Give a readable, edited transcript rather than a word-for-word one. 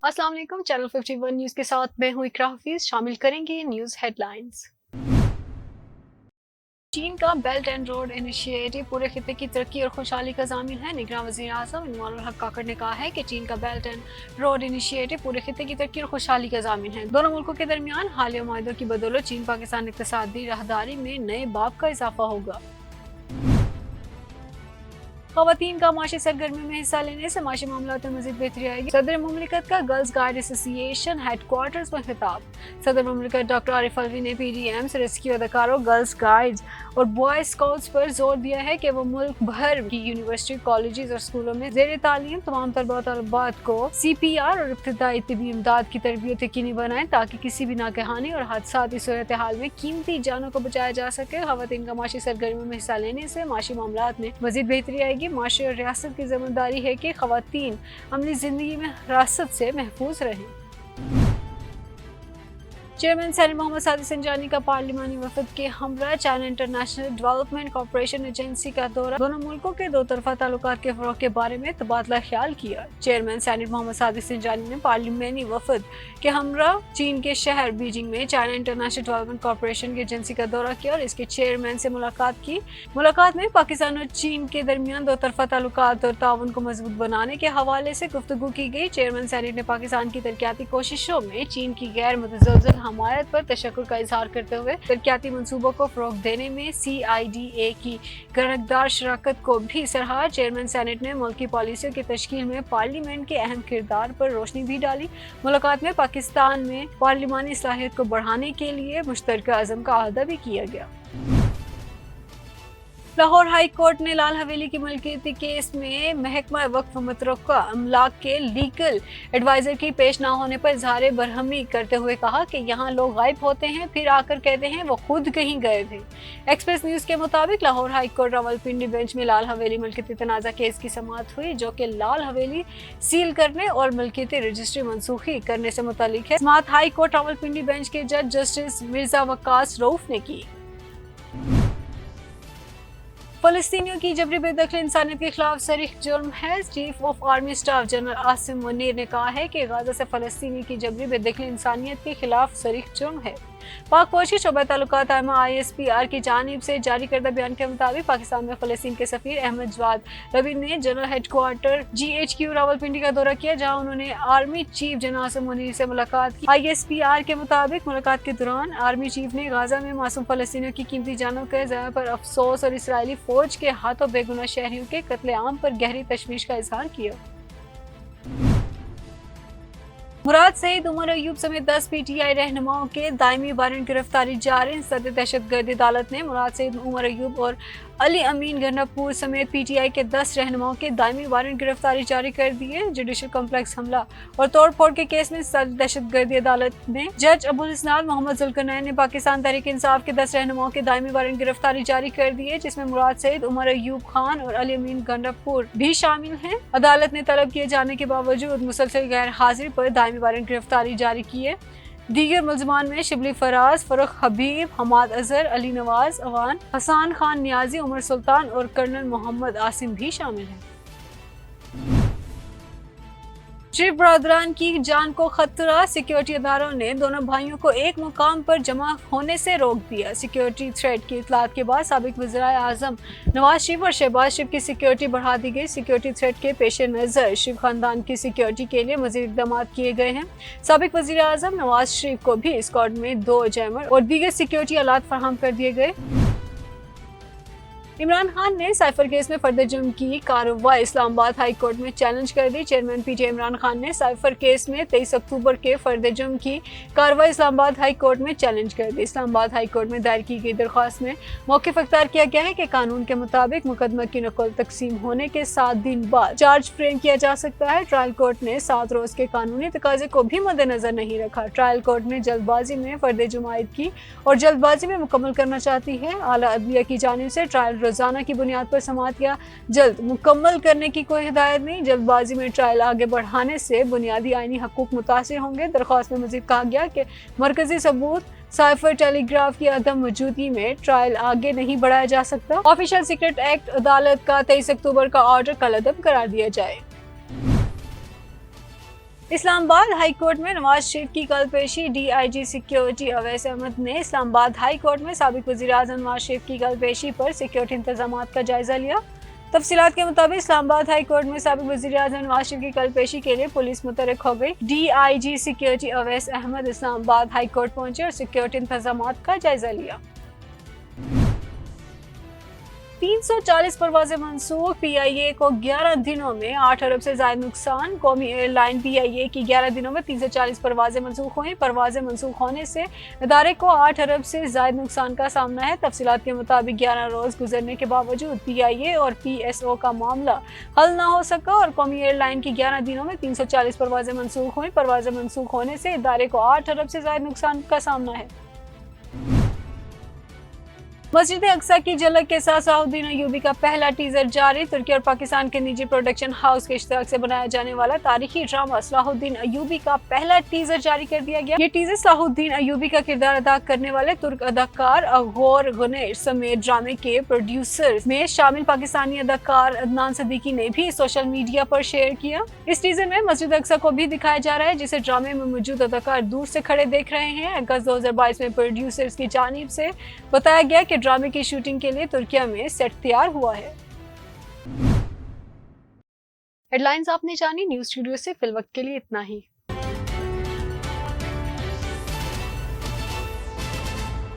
अस्सलाम वालेकुम। Channel 51 news के साथ मैं हूं इकरा हफीज। शामिल करेंगे न्यूज़ हेडलाइंस। चीन का बेल्ट एंड रोड इनिशिएटिव पूरे खित्ते की तरक्की और खुशहाली का ज़ामिन है। निगरान वज़ीर आज़म इनवाल हक काकड़ ने कहा है कि चीन का बेल्ट एंड रोड इनिशिएटिव पूरे खित्ते की तरक्की और खुशहाली का ज़ामिन है। दोनों मुल्कों के दरमियान हालिया मुआहदों की बदौलत चीन पाकिस्तान इक़्तिसादी राहदारी में नए बाब का इजाफा होगा। ख़वातीन का माशी सरगर्मी में हिस्सा लेने से माशी मामलात में मज़ीद बेहतरी आएगी। सदर मुमलिकत का गर्ल्स गाइड एसोसिएशन हेडक्वार्टर्स में खिताब। सदर मुमलिकत डॉक्टर आरिफ अलवी ने PDMs, रेस्क्यू अदकारों, गर्ल्स गाइड्स और बॉय स्काउट्स पर जोर दिया है कि वो मुल्क भर की यूनिवर्सिटी, कॉलेजेस और स्कूलों में ज़ेर तालीम तमाम तलबा तलबात को CPR और इब्तिदाई तिबी इमदाद की तरबियत यकीनी बनाएं ताकि किसी भी नागहानी और हादसाती सूरत हाल में कीमती जानों को बचाया जा सके। ख़वातीन का माशी सरगर्मी में हिस्सा लेने से माशी मामलात में मज़ीद बेहतरी आएगी। माशरे और रियासत की जिम्मेदारी है कि ख़वातीन अमली ज़िंदगी में हिरासत से महफूज रहें। चेयरमैन सेनेट मोहम्मद सादिक संजानी का पार्लिमानी वफद के हमरा China international development corporation agency का दौरा। दोनों मुल्कों के दो तरफा ताल्लुकात के फ़रोग़ के बारे में तबादला ख्याल किया। चेयरमैन सेनेट मोहम्मद सादिक संजानी ने पार्लिमानी वफद के हमरा चीन के शहर बीजिंग में चाइना इंटरनेशनल डेवलपमेंट कॉर्पोरेशन की एजेंसी का दौरा किया और इसके चेयरमैन से मुलाकात की। मुलाकात में पाकिस्तान और चीन के दरमियान दो तरफा ताल्लुकात और ताउन को मजबूत बनाने के हवाले से गुफ्तगू की गई। चेयरमैन सेनेट ने पाकिस्तान की तरक्याती कोशिशों में चीन की गैर मुतज़लज़ल हमायत पर तशक्कुर का इजहार करते हुए तरक्याती मंसूबों को फ़रोग़ देने में CIDA की गरकदार शराकत को भी सराहा। चेयरमैन सेनेट ने मुल्क की पॉलिसियों की तश्कील में पार्लियामेंट के अहम किरदार पर रोशनी भी डाली। मुलाकात में पाकिस्तान में पार्लिमानी इस्लाहियत को बढ़ाने के लिए मुश्तरका अज़म का अहदा भी किया गया। लाहौर हाई कोर्ट ने लाल हवेली की मलकियती केस में महकमा वक्फ मुतरक्का अमलाक के लीगल एडवाइजर की पेश ना होने पर इजहार बरहमी करते हुए कहा कि यहाँ लोग गायब होते हैं फिर आकर कहते हैं वो खुद कहीं गए थे। एक्सप्रेस न्यूज़ के मुताबिक Lahore high court Rawalpindi bench में लाल हवेली मलकियती तनाज़ा केस की समाअत हुई जो कि लाल हवेली सील करने और मलकियती रजिस्ट्री मनसूखी करने से मुतालिक है। समाअत हाई कोर्ट रावलपिंडी बेंच के जज जस्टिस मिर्जा वक्कास रऊफ ने की। फ़लस्तीनियों की जबरी बेदखली इंसानियत के खिलाफ सरीख जुर्म है। Chief of army staff general Asim Munir ने कहा है कि गाजा से फ़लस्तीनी की जबरी बेदखली इंसानियत के खिलाफ सरीख जुर्म है। पाक फौज की शोबा ताल्लुकात ISPR की जानिब से जारी करदा बयान के मुताबिक पाकिस्तान में फ़लस्तीन के सफ़ीर अहमद जवाद रबी ने जनरल हेडक्वार्टर GHQ रावलपिंडी का दौरा किया जहां उन्होंने army chief general Asim Munir से मुलाकात की। ISPR के मुताबिक मुलाकात के दौरान आर्मी चीफ ने गाजा में मासूम फ़लस्तीनियों की कीमती जानों के ज़ाया पर अफसोस और इसराइली फौज के हाथों बेगुनाह शहरियों के कत्ले आम पर गहरी तशवीश का इजहार किया। मुराद सईद, उमर अयूब समेत 10 PTI रहनुमाओं के दायमी वारंट गिरफ्तारी जारी। सदर दहशतगर्दी अदालत ने मुराद सईद, उमर अयूब और अली अमीन गन्नापुर समेत PTI के 10 रहनुमाओं के दायमी वारंट गिरफ्तारी जारी कर दी है। जुडिशल कॉम्प्लेक्स हमला और तोड़ फोड़ के केस में सदर दहशतगर्दी अदालत ने जज अबुल इस्नाद मोहम्मद जुल्करनैन ने पाकिस्तान तहरीक इंसाफ के 10 रहनुमाओं के दायमी वारंट गिरफ्तारी जारी कर दी है जिसमें मुराद सईद, उमर अयूब खान और अली अमीन गन्नापुर भी शामिल हैं। अदालत ने तलब किए जाने के बावजूद मुसलसल गैर हाजिर पर दायमी वारंट गिरफ्तारी जारी की है। दीगर मुल्ज़मान में शिबली फराज, फरुख हबीब, हमाद अजहर, अली नवाज अवान, हसान खान नियाजी, उमर सुल्तान और कर्नल मोहम्मद आसिम भी शामिल हैं। शरीफ बरदरान की जान को खतरा, सिक्योरिटी इदारों ने दोनों भाइयों को एक मुकाम पर जमा होने से रोक दिया। सिक्योरिटी थ्रेट की इतलात के बाद साबिक वज़ीर आज़म नवाज शरीफ और शहबाज शरीफ की सिक्योरिटी बढ़ा दी गई। सिक्योरिटी थ्रेट के पेश नज़र शरीफ खानदान की सिक्योरिटी के लिए मज़ीद इक़दाम किए गए हैं। साबिक वज़ीर आज़म नवाज शरीफ को भी स्क्वाड में 2 जैमर और दीगर सिक्योरिटी आलात फराहम कर दिए गए। इमरान खान ने साइफर केस में फर्द जुर्म की कार्रवाई इस्लामाबाद हाई कोर्ट में चैलेंज कर दी। चेयरमैन PTI इमरान खान ने साइफर केस में 23 अक्टूबर के फर्द जुर्म की कार्रवाई इस्लामाबाद हाई कोर्ट में चैलेंज कर दी। इस्लामाबाद हाई कोर्ट में दायर की गई दरख्वास्त में मौक़िफ़ अख्तियार किया गया है कि कानून के मुताबिक मुकदमा की नकल तकसीम होने के 7 दिन बाद चार्ज फ्रेम किया जा सकता है। ट्रायल कोर्ट ने 7 रोज के कानूनी तकाजे को भी मद्देनजर नहीं रखा। ट्रायल कोर्ट ने जल्दबाजी में फर्द जुर्म आयद की और जल्दबाजी में मुकम्मल करना चाहती है। आला अदलिया की जानिब से ट्रायल रोजाना की बुनियाद पर समाअत या जल्द मुकम्मल करने की कोई हिदायत नहीं। जल्दबाजी में ट्रायल आगे बढ़ाने से बुनियादी आईनी हकूक मुतासिर होंगे। दरख्वास्त में मजीद कहा गया कि मरकजी सबूत साइफर टेलीग्राफ की अदम मौजूदगी में ट्रायल आगे नहीं बढ़ाया जा सकता। ऑफिशियल सीक्रेट एक्ट अदालत का 23 अक्टूबर का ऑर्डर कलअदम करार दिया जाए। اسلام آباد ہائی کورٹ میں نواز شریف کی کل پیشی DIG سیکیورٹی اویس احمد نے اسلام آباد ہائی کورٹ میں سابق وزیر اعظم نواز شریف کی کل پیشی پر سیکیورٹی انتظامات کا جائزہ لیا۔ تفصیلات کے مطابق اسلام آباد ہائی کورٹ میں سابق وزیر اعظم نواز شریف کی کل پیشی کے لیے پولیس متحرک ہو گئی۔ DIG سیکیورٹی اویس احمد اسلام آباد ہائی کورٹ پہنچے اور سیکیورٹی انتظامات کا جائزہ لیا۔ 340 پروازیں منسوخ، PIA کو 11 دنوں میں 8 ارب سے زائد نقصان۔ قومی ایئر لائن PIA کی 11 دنوں میں 340 پروازیں منسوخ ہوئیں۔ پروازیں منسوخ ہونے سے ادارے کو 8 ارب سے زائد نقصان کا سامنا ہے۔ تفصیلات کے مطابق 11 روز گزرنے کے باوجود PIA اور PSO کا معاملہ حل نہ ہو سکا اور قومی ایئر لائن کی 11 دنوں میں 340 پروازیں منسوخ ہوئیں۔ پروازیں منسوخ ہونے سے ادارے کو 8 ارب سے زائد نقصان کا سامنا ہے۔ مسجد اقصیٰ کی جھلک کے ساتھ صلاح الدین ایوبی کا پہلا ٹیزر جاری۔ ترکی اور پاکستان کے نجی پروڈکشن ہاؤس کے اشتراک سے بنایا جانے والا تاریخی ڈرامہ صلاح الدین ایوبی کا پہلا ٹیزر جاری کر دیا گیا۔ یہ ٹیزر صلاح الدین ایوبی کا کردار ادا کرنے والے ترک اداکار اغور گنیش سمیت ڈرامے کے پروڈیوسرز میں شامل پاکستانی اداکار عدنان صدیقی نے بھی سوشل میڈیا پر شیئر کیا۔ اس ٹیزر میں مسجد اقصیٰ کو بھی دکھایا جا رہا ہے جسے ڈرامے میں موجود اداکار دور سے کھڑے دیکھ رہے ہیں۔ اگست 2022 میں پروڈیوسرز کی جانب سے بتایا گیا کہ ڈرامے کی شوٹنگ کے لیے ترکیہ میں سیٹ تیار ہوا ہے۔ ہیڈ لائنز آپ نے جانی، نیوز اسٹوڈیو سے فی الوقت کے لیے اتنا ہی۔